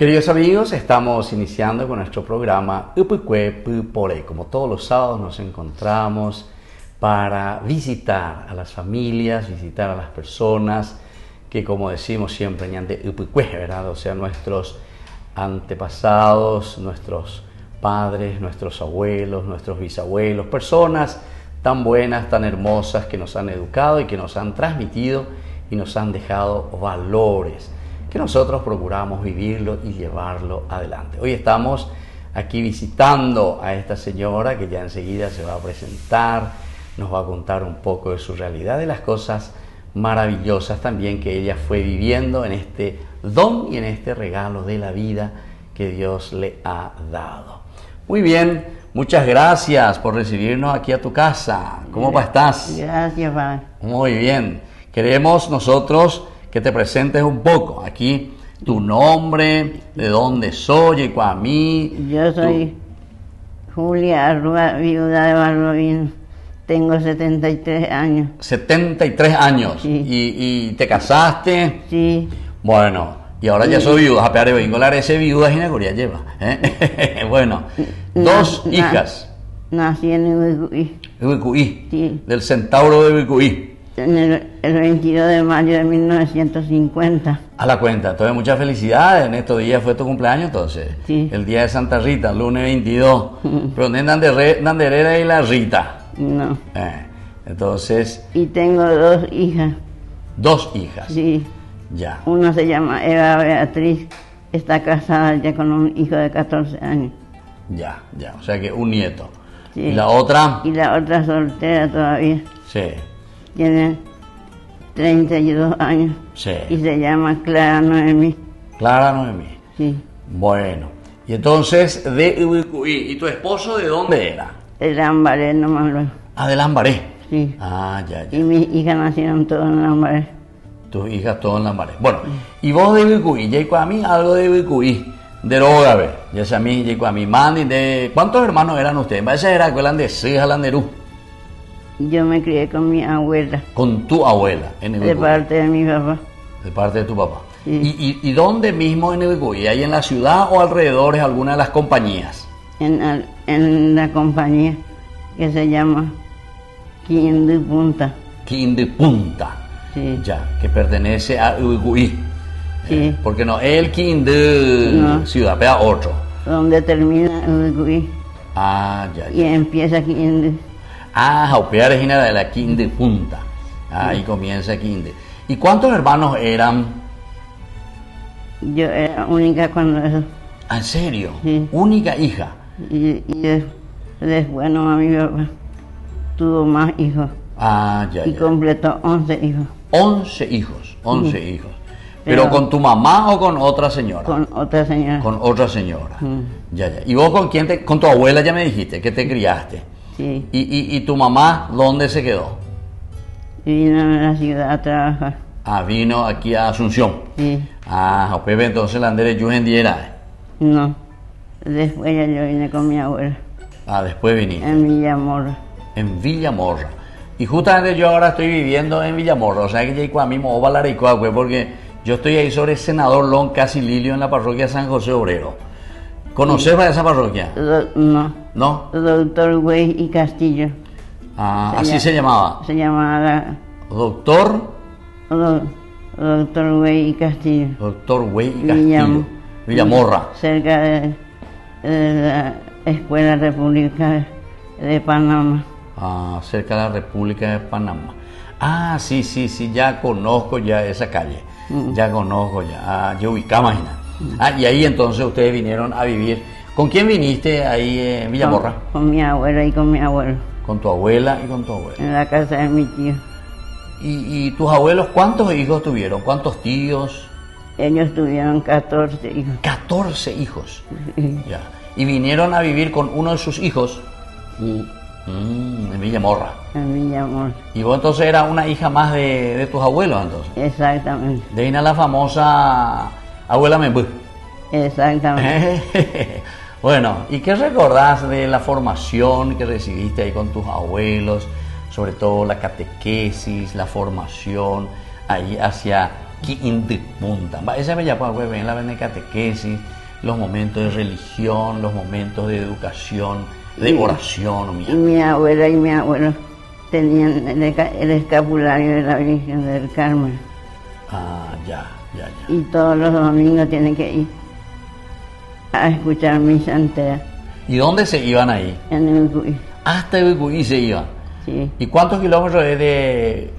Queridos amigos, estamos iniciando con nuestro programa Upukwe Pupore. Como todos los sábados nos encontramos para visitar a las familias, visitar a las personas que, como decimos siempre, ñante Upukwe, ¿verdad? O sea, nuestros antepasados, nuestros padres, nuestros abuelos, nuestros bisabuelos, personas tan buenas, tan hermosas que nos han educado y que nos han transmitido y nos han dejado valores que nosotros procuramos vivirlo y llevarlo adelante. Hoy estamos aquí visitando a esta señora que ya enseguida se va a presentar, nos va a contar un poco de su realidad, de las cosas maravillosas también que ella fue viviendo en este don y en este regalo de la vida que Dios le ha dado. Muy bien, muchas gracias por recibirnos aquí a tu casa. ¿Cómo estás? Gracias, padre. Muy bien. Queremos nosotros que te presentes un poco. Aquí tu nombre, de dónde soy, Yecuamí. Yo soy Julia Arrua, viuda de Barlovino. Tengo 73 años. 73 años. Sí. ¿Y te casaste? Sí. Bueno, y ahora ya soy viuda. Pero vengo a ese viuda y Nagoria lleva. Bueno, dos hijas. Nací en Ubicuí. Ubicuí. Sí. Del Centauro de Ubicuí. En el 22 de mayo de 1950. A la cuenta. Entonces, muchas felicidades. En estos días fue tu cumpleaños, entonces. Sí. El día de Santa Rita, lunes 22. Pero ¿dónde era y la Rita? No. Entonces. Y tengo dos hijas. Dos hijas. Sí. Ya. Una se llama Eva Beatriz. Está casada ya con un hijo de 14 años. Ya. O sea que un nieto. Sí. ¿Y la otra? Y la otra soltera todavía. Sí. Tiene 32 años. Sí. Y se llama Clara Noemí. Clara Noemí. Sí. Bueno. Y entonces, de Ubicuí. ¿Y tu esposo de dónde era? El Lambaré nomás luego. Ah, de Lambaré. Sí. Ah, ya. Y mis hijas nacieron todas en Lambaré. Tus hijas todas en Lambaré. Bueno, y vos de Ubicuí, Yecuamí, algo de Ubicuí. De Rogabe. Ya sé a mí, Yecuamí, Mandi, de... ¿Cuántos hermanos eran ustedes? Esa era que de Ceja, Landerú. Yo me crié con mi abuela. Con tu abuela en Ubicuí. De parte de mi papá. De parte de tu papá. Sí. ¿Y dónde mismo en Ubicuí? ¿Hay en la ciudad o alrededor de alguna de las compañías? En la compañía que se llama Quindú Punta. Quindú Punta. Sí. Ya, que pertenece a Ubicuí. Sí. Porque no es el Quindú No. ciudad, pero otro. Donde termina Ubicuí Ah, ya. y empieza Quindú. Ah, Jaupear es de la Quindú Punta. Ahí comienza Quindú. ¿Y cuántos hermanos eran? Yo era única cuando eso. Ah, ¿en serio? Sí. Única hija. Y después no, mi papá tuvo más hijos. Ah, ya. Y completó 11 hijos. 11 hijos, 11 Sí. hijos. ¿Pero con tu mamá o con otra señora? Con otra señora. Con otra señora. Mm. Ya. ¿Y vos con quién con tu abuela ya me dijiste que te criaste? Sí. ¿Y tu mamá dónde se quedó? Vino a la ciudad a trabajar. Ah, vino aquí a Asunción. Sí. Ah, Pepe, entonces la andere Yugendiera. No. Después ya yo vine con mi abuela. Ah, después viniste. En Villamorra. En Villamorra. Y justamente yo ahora estoy viviendo en Villamorra. O sea que ya a mí me voy a Valaricoa, porque yo estoy ahí sobre Senador Lon Casi Lilio en la parroquia San José Obrero. ¿Conoces para esa parroquia? No. ¿No? Doctor Güey y Castillo. Ah, así se llamaba. Se llamaba Doctor Doctor Güey y Castillo. Doctor Güey y Castillo. Villamorra. Cerca de la Escuela República de Panamá. Ah, cerca de la República de Panamá. Ah, sí, ya conozco ya esa calle. Ya conozco ya. Ah, yo ubicaba, imagina. Ah, y ahí entonces ustedes vinieron a vivir. ¿Con quién viniste ahí en Villamorra? Con mi abuela y con mi abuelo. Con tu abuela y con tu abuelo. En la casa de mi tío. ¿Y tus abuelos cuántos hijos tuvieron? ¿Cuántos tíos? Ellos tuvieron 14 hijos. 14 hijos. Sí. Ya. ¿Y vinieron a vivir con uno de sus hijos? Sí. En Villamorra. En Villamorra. ¿Y vos entonces eras una hija más de tus abuelos entonces? Exactamente. De ahí a la famosa abuela Membú. Exactamente. Bueno, ¿y qué recordás de la formación que recibiste ahí con tus abuelos? Sobre todo la catequesis, la formación ahí hacia que indipunta. Esa bella pues ven la de catequesis, los momentos de religión, los momentos de educación, de oración. Y mi abuela y mi abuelo tenían el escapulario de la Virgen del Carmen. Ah, ya. Y todos los domingos tienen que ir a escuchar misa entera. ¿Y dónde se iban ahí? En el Cuy. Hasta Ibicuí se iban. Sí. ¿Y cuántos kilómetros es de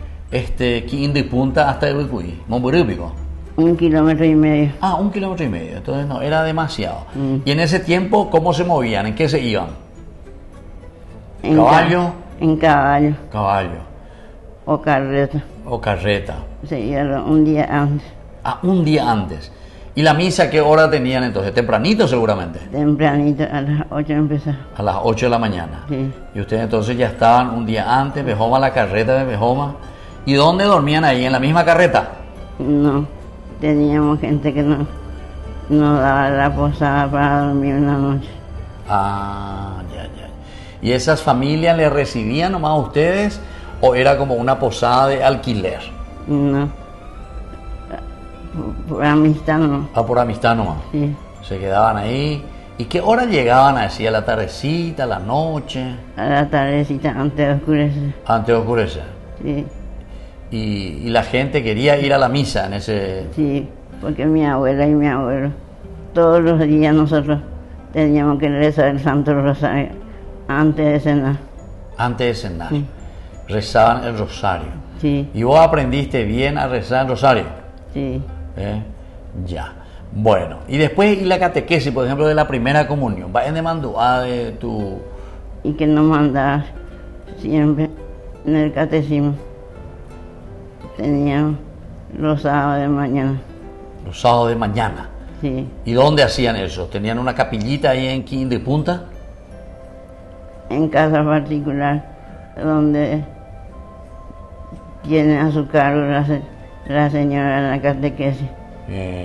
Indipunta hasta Ibicuí? Momburípico. 1,5 kilómetros. Ah, 1,5 kilómetros. Entonces no, era demasiado. Y en ese tiempo, ¿cómo se movían? ¿En qué se iban? En ¿Caballo? En caballo. Caballo. O carreta. O carreta. Se iban un día antes. Ah, un día antes. ¿Y la misa qué hora tenían entonces? ¿Tempranito seguramente? Tempranito, a las 8 empezaba. A las 8 de la mañana. Sí. Y ustedes entonces ya estaban un día antes, Bejoma, la carreta de Bejoma. ¿Y dónde dormían ahí? ¿En la misma carreta? No, teníamos gente que nos daba la posada para dormir una noche. Ah, ya. ¿Y esas familias les recibían nomás a ustedes o era como una posada de alquiler? No, por amistad no. Ah, por amistad nomás. Sí, Se quedaban ahí. ¿Y qué hora llegaban así? ¿A la tardecita, a la noche? a la tardecita antes de oscurecer. Antes de oscurecer. Sí, Y la gente quería ir a la misa en ese... sí, porque mi abuela y mi abuelo, todos los días nosotros teníamos que rezar el Santo Rosario antes de cenar. Antes de cenar. Sí. Rezaban el rosario. Sí, ¿Y vos aprendiste bien a rezar el rosario? sí. Ya. Bueno, y después, ¿y la catequesis, por ejemplo, de la primera comunión? ¿Va en demanda de tu...? Y que nos mandaba siempre en el catecismo. Teníamos los sábados de mañana. Los sábados de mañana. Sí, ¿Y dónde hacían eso? ¿Tenían una capillita ahí en Quín de Punta? en casa particular, donde tiene a su cargo la señora en la catequesis.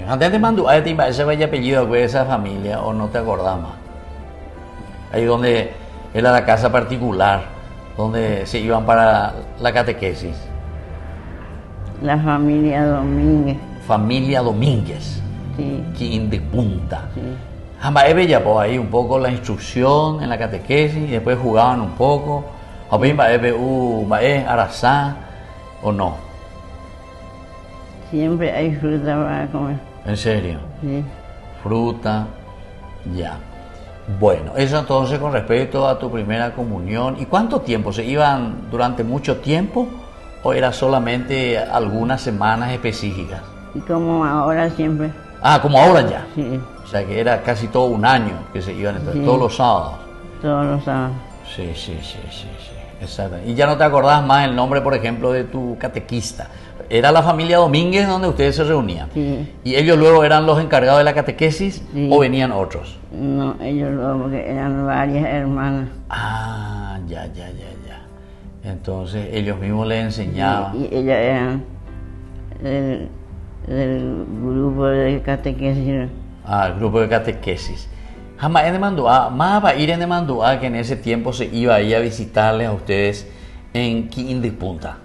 Antes de Mandúa, ese vaya apellido de esa familia, o no te acordás más. Ahí donde era la casa particular, donde se iban para la catequesis. La familia Domínguez. Familia Domínguez, Sí, Quín de Punta. sí. Jamás veía pues ahí un poco la instrucción en la catequesis y después jugaban un poco. A mí Arazá o no. Siempre hay fruta para comer. En serio. Sí, Fruta, ya. Bueno, eso entonces con respecto a tu primera comunión. ¿Y cuánto tiempo? ¿Se iban durante mucho tiempo o era solamente algunas semanas específicas? y como ahora siempre. Ah, como ahora ya. Sí, O sea que era casi todo un año que se iban entonces, Sí. todos los sábados. todos los sábados. Sí. Exacto. Y ya no te acordás más el nombre, por ejemplo, de tu catequista. ¿Era la familia Domínguez donde ustedes se reunían? Sí. ¿Y ellos luego eran los encargados de la catequesis Sí. o venían otros? No, ellos luego, porque eran varias hermanas. Ah, ya. Entonces ellos mismos les enseñaban. Y ellas eran del grupo de catequesis. El grupo de catequesis. Jamás en Demandúa, más va a ir en Demandúa que en ese tiempo se iba ahí a visitarles a ustedes en Quín de Punta.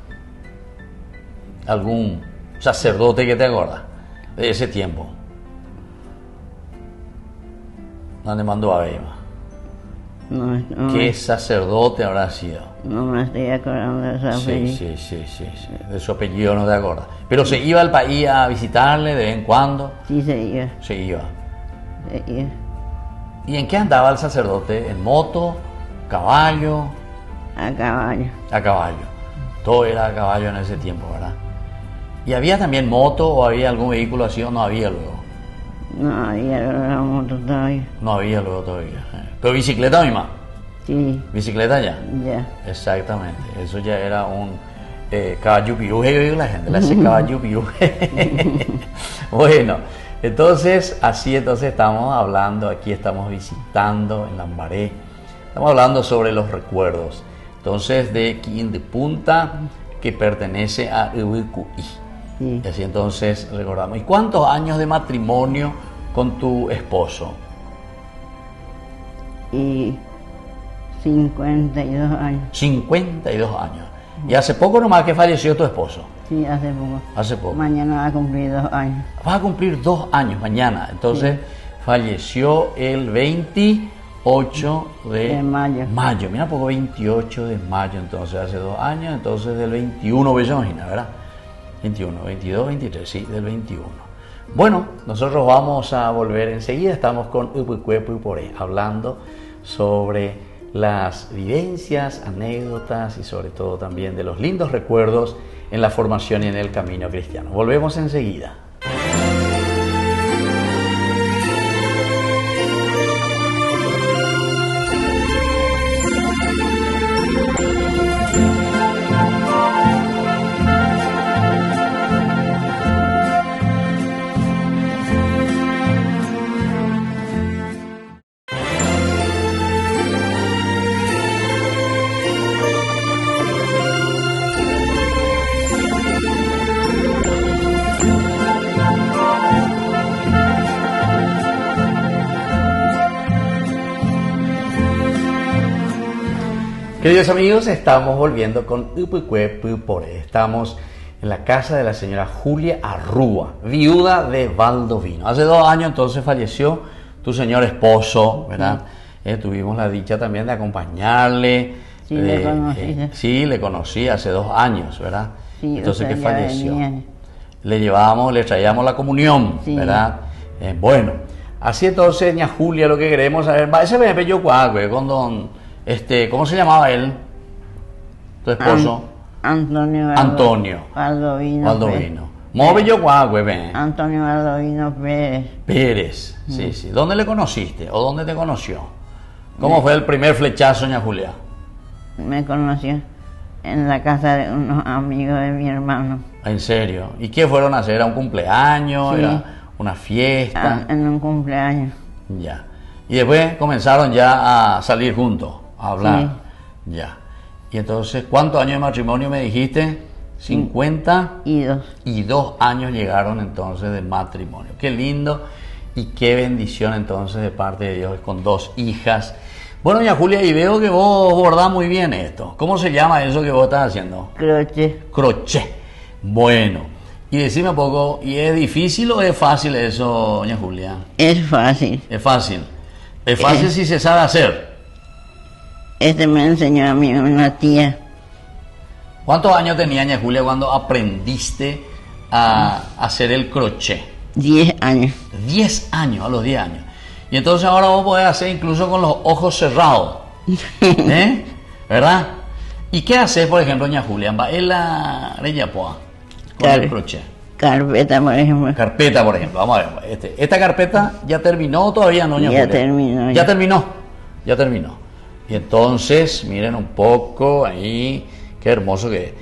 ¿Algún sacerdote que te acuerdas de ese tiempo? ¿Dónde mandó a ver? No, ¿Qué sacerdote habrá sido? no me estoy acordando de esa apellido. Sí. De su apellido no te acuerdas. Pero se iba al país a visitarle de vez en cuando. Sí, se iba. Se iba. Se iba. ¿Y en qué andaba el sacerdote? ¿En moto? ¿Caballo? A caballo. A caballo. Todo era a caballo en ese tiempo, ¿verdad? ¿Y había también moto o había algún vehículo así o no había luego? No había la moto todavía. No había luego todavía. Pero bicicleta misma. Sí, Bicicleta ya. ya. Exactamente. Eso ya era un caballo piruje, yo digo la gente, le hace caballo piruje. Bueno, entonces, así entonces estamos hablando, aquí estamos visitando en Lambaré. Estamos hablando sobre los recuerdos. Entonces, de Quín de Punta, que pertenece a Ibicuí. Sí. Y así entonces recordamos. ¿Y cuántos años de matrimonio con tu esposo? Y 52 años. 52 años. Y hace poco nomás que falleció tu esposo. Sí, hace poco. Hace poco. Mañana va a cumplir 2 años. Va a cumplir 2 años mañana. Entonces, falleció el 28 De mayo. Mayo. Mira, poco 28 de mayo, entonces hace 2 años. Entonces, del 21, se imagina, ¿verdad? 21, 22, 23, sí, del 21. Bueno, nosotros vamos a volver enseguida. Estamos con Upucue Pupore, hablando sobre las vivencias, anécdotas y sobre todo también de los lindos recuerdos en la formación y en el camino cristiano. Volvemos enseguida. Queridos amigos, estamos volviendo con Upucue Pupore. Estamos en la casa de la señora Julia Arrúa, viuda de Valdovino. Hace 2 años entonces falleció tu señor esposo, ¿verdad? Tuvimos la dicha también de acompañarle. Sí, le conocí. Sí, le conocí hace 2 años, ¿verdad? Sí, entonces que falleció. Venía. Le traíamos la comunión, sí. ¿Verdad? Bueno, así entonces, ña Julia, lo que queremos saber, ese me yo con don... ¿cómo se llamaba él? Tu esposo. Antonio. Valdovino. Move yo Antonio Valdovino Pérez. Pérez, sí. ¿Dónde le conociste o dónde te conoció? ¿Cómo fue el primer flechazo, ña Julia? Me conoció en la casa de unos amigos de mi hermano. ¿En serio? ¿Y qué fueron a hacer? ¿Era un cumpleaños? Sí. ¿Era una fiesta? En un cumpleaños. Ya. Y después comenzaron ya a salir juntos. Hablar, sí. Ya. Y entonces, ¿cuántos años de matrimonio me dijiste? 52 años llegaron entonces de matrimonio. Qué lindo y qué bendición entonces de parte de Dios con 2 hijas. Bueno, doña Julia, y veo que vos bordás muy bien esto. ¿Cómo se llama eso que vos estás haciendo? Crochet. Bueno, y decime un poco, ¿y es difícil o es fácil eso, doña Julia? Es fácil. Es fácil. Es fácil si se sabe hacer. Me enseñó a mí una tía. ¿Cuántos años tenía ña Julia cuando aprendiste a hacer el crochet? 10 años. 10 años, a los 10 años. Y entonces ahora vos podés hacer incluso con los ojos cerrados. ¿Verdad? ¿Y qué haces, por ejemplo, ña Julia? En la reyapoa con el crochet. Carpeta, por ejemplo. Carpeta, por ejemplo. Vamos a ver. ¿Esta carpeta ya terminó o todavía no, ña Julia? Ya terminó. Y entonces, miren un poco ahí, qué hermoso que es.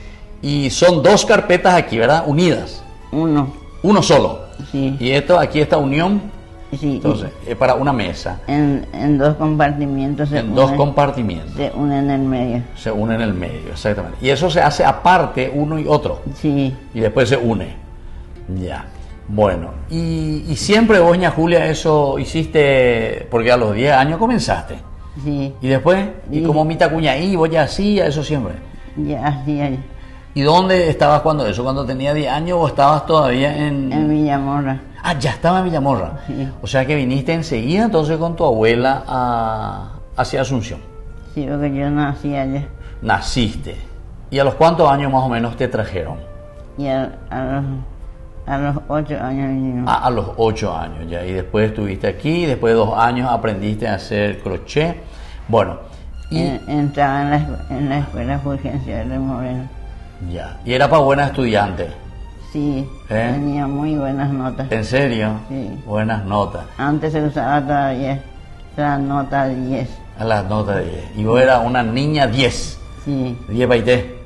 Y son 2 carpetas aquí, ¿verdad? Unidas. Uno solo. Sí. Y esto, aquí esta unión, sí. Entonces, es para una mesa. En 2 compartimientos. En 2 compartimientos. Se unen en el medio. Se unen en el medio, exactamente. Y eso se hace aparte uno y otro. Sí. Y después se une. Ya. Bueno, y siempre vos, ña Julia, eso hiciste, porque a los 10 años comenzaste. Sí. ¿Y después? ¿Y como mi tacuña ahí, vos ya hacías eso siempre? Ya hacía. ¿Y dónde estabas cuando eso? ¿Cuando tenía 10 años o estabas todavía en Villamorra? Ah, ya estaba en Villamorra. Sí. O sea que viniste enseguida entonces con tu abuela hacia Asunción. Sí, porque yo nací allá. Naciste. ¿Y a los cuántos años más o menos te trajeron? Y a los 8 años vinimos. A los 8 años ya. Y después estuviste aquí, después de 2 años aprendiste a hacer crochet. Bueno. Y entraba en la escuela Fulgencio de Moreno. Ya. ¿Y era para buena estudiante? Sí, tenía muy buenas notas. ¿En serio? Sí. Buenas notas. Antes se usaba todavía la nota 10. A las notas de 10. Y vos eras una niña 10. Sí. 10 paité.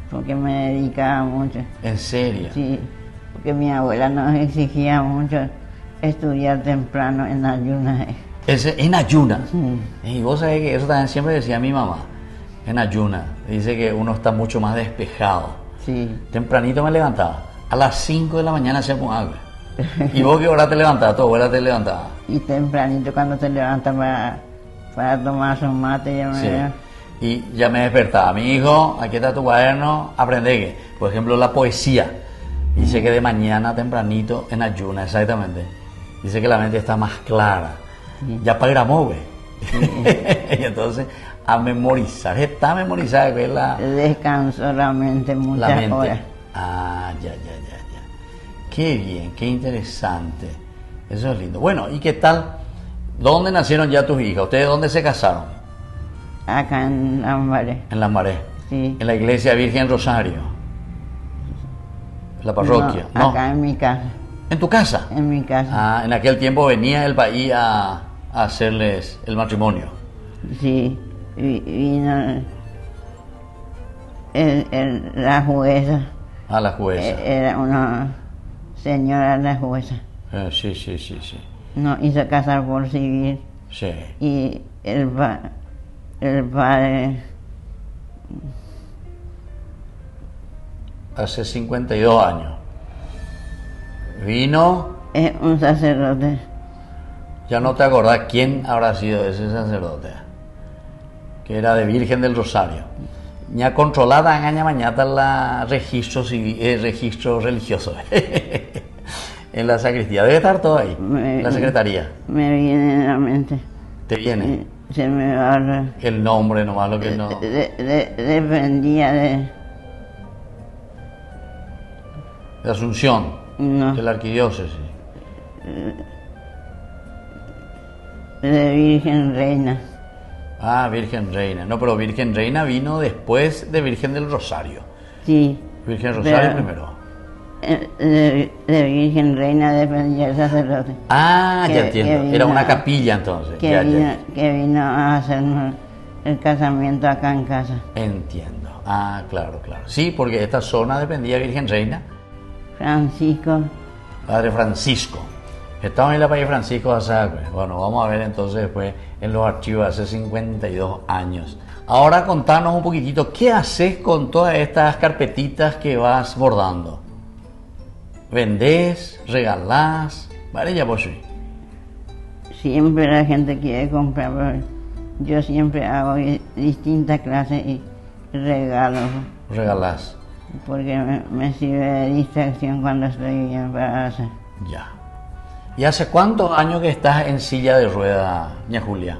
Porque me dedicaba mucho. ¿En serio? Sí, porque mi abuela nos exigía mucho estudiar temprano en ayunas. En ayunas. Sí. Y vos sabés que eso también siempre decía mi mamá. En ayunas. Dice que uno está mucho más despejado. Sí. Tempranito me levantaba. A las 5 de la mañana hacíamos agua. ¿Y vos qué hora te levantabas? ¿Tu abuela te levantaba? Y tempranito cuando te levantas para tomar su mate. Sí. Y ya me despertaba, mi hijo, aquí está tu cuaderno, aprende que, por ejemplo, la poesía. Dice que de mañana tempranito en ayuna, exactamente. Dice que la mente está más clara. Sí. Ya para ve. Y entonces, a memorizar, está memorizada, que es la Descanso la mente muchas mente. horas. Ah, ya. Qué bien, qué interesante. Eso es lindo. Bueno, ¿y qué tal? ¿Dónde nacieron ya tus hijas? ¿Ustedes dónde se casaron? Acá en Lambaré. En Lambaré. Sí. En la iglesia Virgen Rosario. La parroquia. No, acá en mi casa. ¿En tu casa? En mi casa. Ah, en aquel tiempo venía el país a hacerles el matrimonio. Sí. Vino la jueza. A la jueza. Era una señora la jueza. Sí. Nos hizo casar por civil. Sí. Y el padre Hace 52 años. Vino, es un sacerdote. ya no te acordás quién habrá sido ese sacerdote, que era de Virgen del Rosario. Ya controlada engaña mañana la registro religioso en la sacristía. Debe estar todo ahí, la secretaría. Me viene en la mente. Te viene Se me va el nombre nomás, lo que no. Dependía de... De Asunción, No, de la arquidiócesis. de Virgen Reina. Ah, Virgen Reina. No, pero Virgen Reina vino después de Virgen del Rosario. Sí. Virgen Rosario Pero- primero. De Virgen Reina dependía el sacerdote. Ah, Que- ya entiendo. que vino- Era una capilla entonces. Ya. Que vino a hacernos el casamiento acá en casa. Entiendo. Ah, claro. Sí, porque esta zona dependía de Virgen Reina. Francisco, Padre Francisco. Estaba en la Padre Francisco de Asagüe. Bueno, vamos a ver entonces después en los archivos hace 52 años. Ahora contanos un poquitito, ¿qué haces con todas estas carpetitas que vas bordando? ¿Vendés? ¿Regalás? Vale, ya vos sí. siempre la gente quiere comprar, pero yo siempre hago distintas clases y regalos, Regalás. porque me sirve de distracción cuando estoy bien para hacer. Ya. ¿Y hace cuántos años que estás en silla de rueda, ña Julia?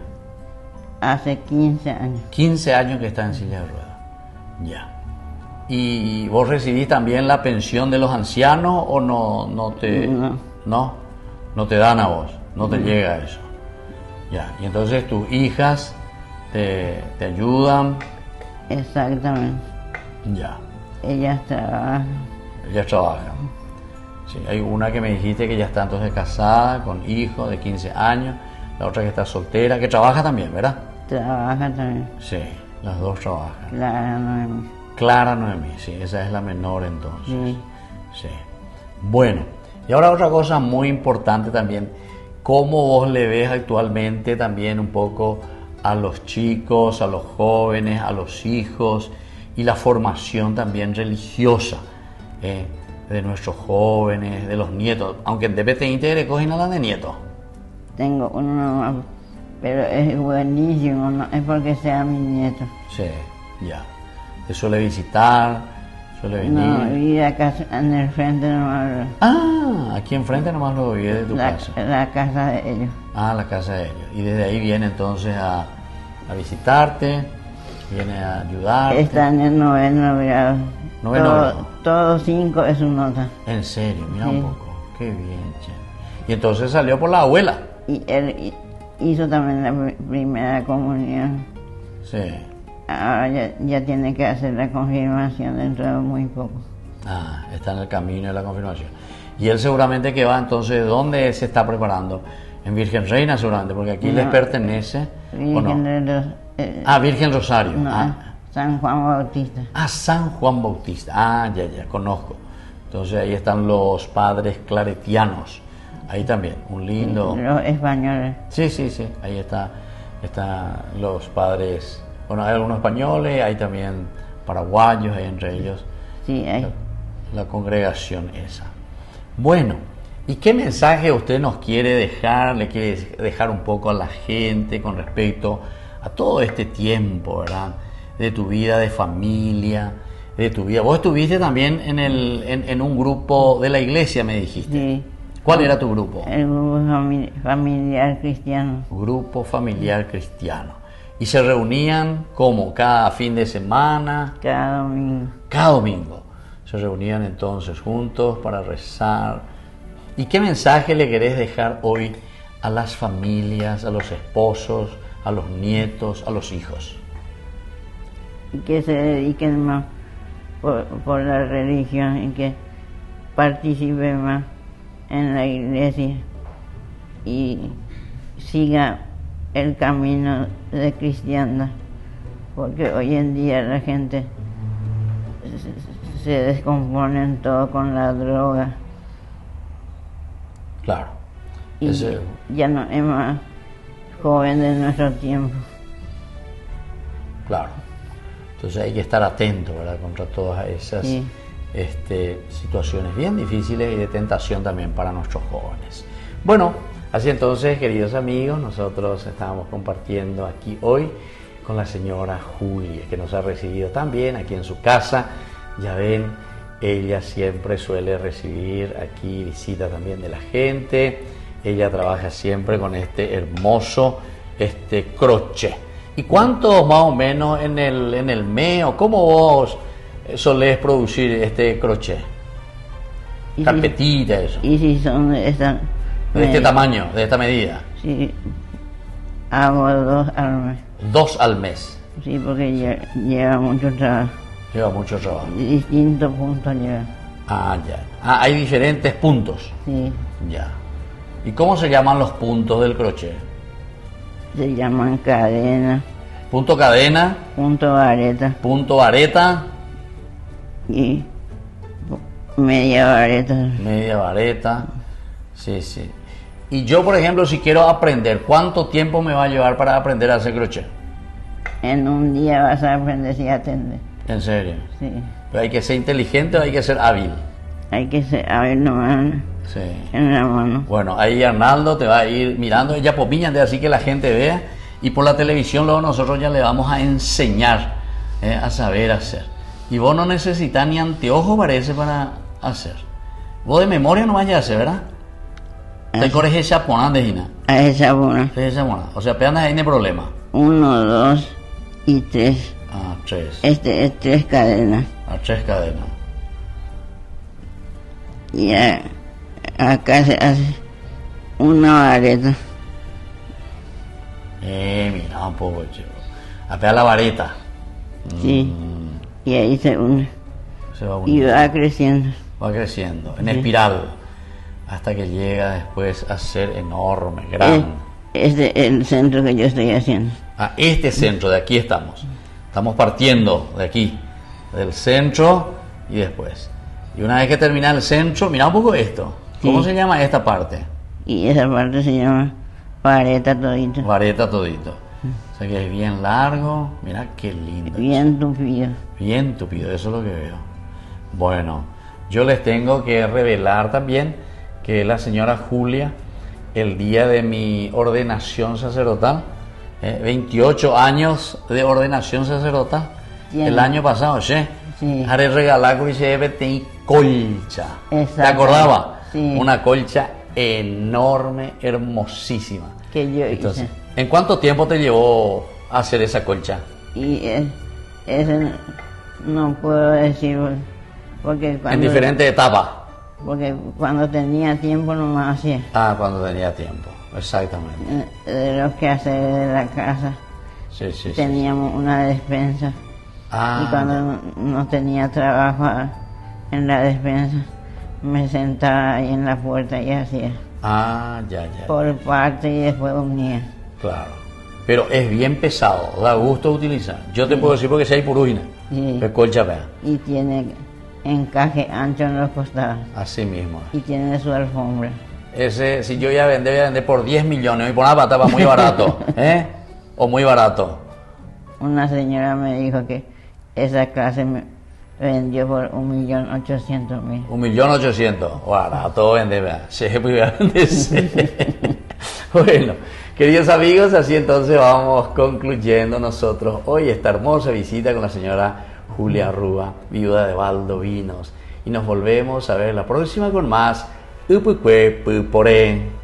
Hace 15 años. 15 años que estás en silla de rueda. Ya. ¿Y vos recibís también la pensión de los ancianos o no te... No. ¿No? No te dan a vos, no te llega eso. Ya. Y entonces tus hijas te ayudan. Exactamente. Ya. Ellas trabajan. Ellas trabajan. Sí, hay una que me dijiste que ya está entonces casada, con hijos de 15 años, la otra que está soltera, que trabaja también, ¿verdad? Trabajan también. Sí, las dos trabajan. Clara Noemí. Clara Noemí, sí, esa es la menor entonces. Sí. Sí. Bueno, y ahora otra cosa muy importante también, ¿cómo vos le ves actualmente también un poco a los chicos, a los jóvenes, a los hijos y la formación también religiosa de nuestros jóvenes, de los nietos? Aunque en DPT te cogen a la de nietos. Tengo uno nomás, pero es buenísimo, no es porque sea mi nieto. Sí, ya. Te suele visitar, suele venir. No, vive acá en el frente nomás, Ah, aquí enfrente nomás lo vive de tu la casa. casa de ellos. Ah, la casa de ellos. Y desde ahí viene entonces a visitarte, viene a ayudarte. Está en el 9º grado. Noveno grado. Todo 5 es su nota. En serio, mira Sí. un poco. Qué bien, che. Y entonces salió por la abuela. Y él hizo también la primera comunión. Sí. Ahora ya tiene que hacer la confirmación dentro de muy poco. Ah, está en el camino de la confirmación. Y él seguramente que va entonces, ¿dónde se está preparando? En Virgen Reina seguramente, porque aquí les No. pertenece. ¿O no? Virgen de los, Ah, Virgen Rosario. no, Ah. San Juan Bautista. Ah, San Juan Bautista. Ah, ya, conozco. Entonces ahí están los padres claretianos. Ahí también, un lindo... Los españoles. Sí, ahí están los padres... Bueno, hay algunos españoles, hay también paraguayos, hay entre ellos Sí, hay. la congregación esa. Bueno, ¿y qué mensaje usted nos quiere dejar? ¿Le quiere dejar un poco a la gente con respecto a todo este tiempo, verdad? de tu vida de familia, de tu vida. Vos estuviste también en un grupo de la iglesia, me dijiste. Sí. ¿Cuál era tu grupo? El grupo familiar cristiano. Grupo familiar cristiano. ¿Y se reunían como cada fin de semana? Cada domingo. Cada domingo. Se reunían entonces juntos para rezar. ¿Y qué mensaje le querés dejar hoy a las familias, a los esposos, a los nietos, a los hijos? Y que se dediquen más por la religión y que participen más en la iglesia y siga el camino de cristiandad, porque hoy en día la gente se descompone en todo con la droga. Claro. Y ya no es más joven de nuestro tiempo. Claro. Entonces hay que estar atento, ¿verdad?, contra todas esas Sí. Situaciones bien difíciles y de tentación también para nuestros jóvenes. Bueno, así entonces, queridos amigos, nosotros estábamos compartiendo aquí hoy con la señora Julia, que nos ha recibido también aquí en su casa. Ya ven, ella siempre suele recibir aquí visitas también de la gente. Ella trabaja siempre con este hermoso crochet. ¿Y cuánto más o menos en el mes, o cómo vos solés producir este crochet? Y Carpetita, eso. Y si son de esta De este tamaño, de esta medida. Sí, hago 2 al mes. 2 al mes. Sí, porque lleva mucho trabajo. Lleva mucho trabajo. De distintos puntos lleva. Ah, ya. Ah, hay diferentes puntos. Sí, Ya. ¿Y cómo se llaman los puntos del crochet? se llaman cadena, Punto cadena, punto vareta punto vareta, y media vareta. media vareta. Sí, sí. Y yo, por ejemplo, si quiero aprender, ¿cuánto tiempo me va a llevar para aprender a hacer crochet? En un día vas a aprender si atender. En serio. Sí, ¿Pero hay que ser inteligente o hay que ser hábil? hay que saber nomás Sí. en la mano. Bueno, ahí Arnaldo te va a ir mirando, ella popiñan de así que la gente vea, y por la televisión luego nosotros ya le vamos a enseñar a saber hacer. Y vos no necesitas ni anteojo, parece, para hacer. Vos de memoria no vayas a hacer, ¿verdad? Te corres esa ponán de Gina. A esa una. O sea, peandas ahí no hay problema. 1, 2 y 3. Ah, 3. Este es 3 cadenas. A 3 cadenas. Y acá se hace una vareta. Mira un poco, chico. A pegar la vareta. Sí. Y ahí se une. Se va Y uniendo. va creciendo. Va creciendo, en espiral, hasta que llega después a ser enorme, grande. Este es el centro que yo estoy haciendo. A este centro, de aquí estamos. Estamos partiendo de aquí, del centro y después. Y una vez que termina el centro, mira un poco esto. ¿Cómo Sí. se llama esta parte? Y esa parte se llama vareta todito. Vareta todito. O sea que es bien largo. Mira qué lindo. Bien tupido. Bien tupido, eso es lo que veo. Bueno, yo les tengo que revelar también que la señora Julia, el día de mi ordenación sacerdotal, 28 años de ordenación sacerdotal, Tiene. el año pasado, ¿sí? Sí. Haré regalar con ese colcha. ¿Te Exacto. acordaba? Sí. Una colcha enorme, hermosísima. Que yo Entonces, hice. ¿en cuánto tiempo te llevó a hacer esa colcha? Y ese no puedo decir porque cuando, En diferentes etapas. porque cuando tenía tiempo no me hacía. Ah, cuando tenía tiempo, exactamente. De los quehaceres de la casa Sí, sí, sí. teníamos una despensa. Ah, Y cuando no tenía trabajo en la despensa, me sentaba ahí en la puerta y hacía ya. por parte y después unía. Claro. Pero es bien pesado, da gusto utilizar. Yo te puedo decir porque si hay purugina. Sí. Es colcha vea. Y tiene encaje ancho en los costados. Así mismo. Y tiene su alfombra. Ese, si yo voy a vender por 10 millones. Y por una pata va muy barato. ¿Eh? O muy barato. Una señora me dijo que esa clase me vendió por 1.800.000. 1.800.000. Barato vende, vea. Sí, pues voy a vender. Bueno, Queridos amigos, así entonces vamos concluyendo nosotros hoy esta hermosa visita con la señora Julia Rúa, viuda de Valdovinos. Y nos volvemos a ver la próxima con más Upukwe Pupore.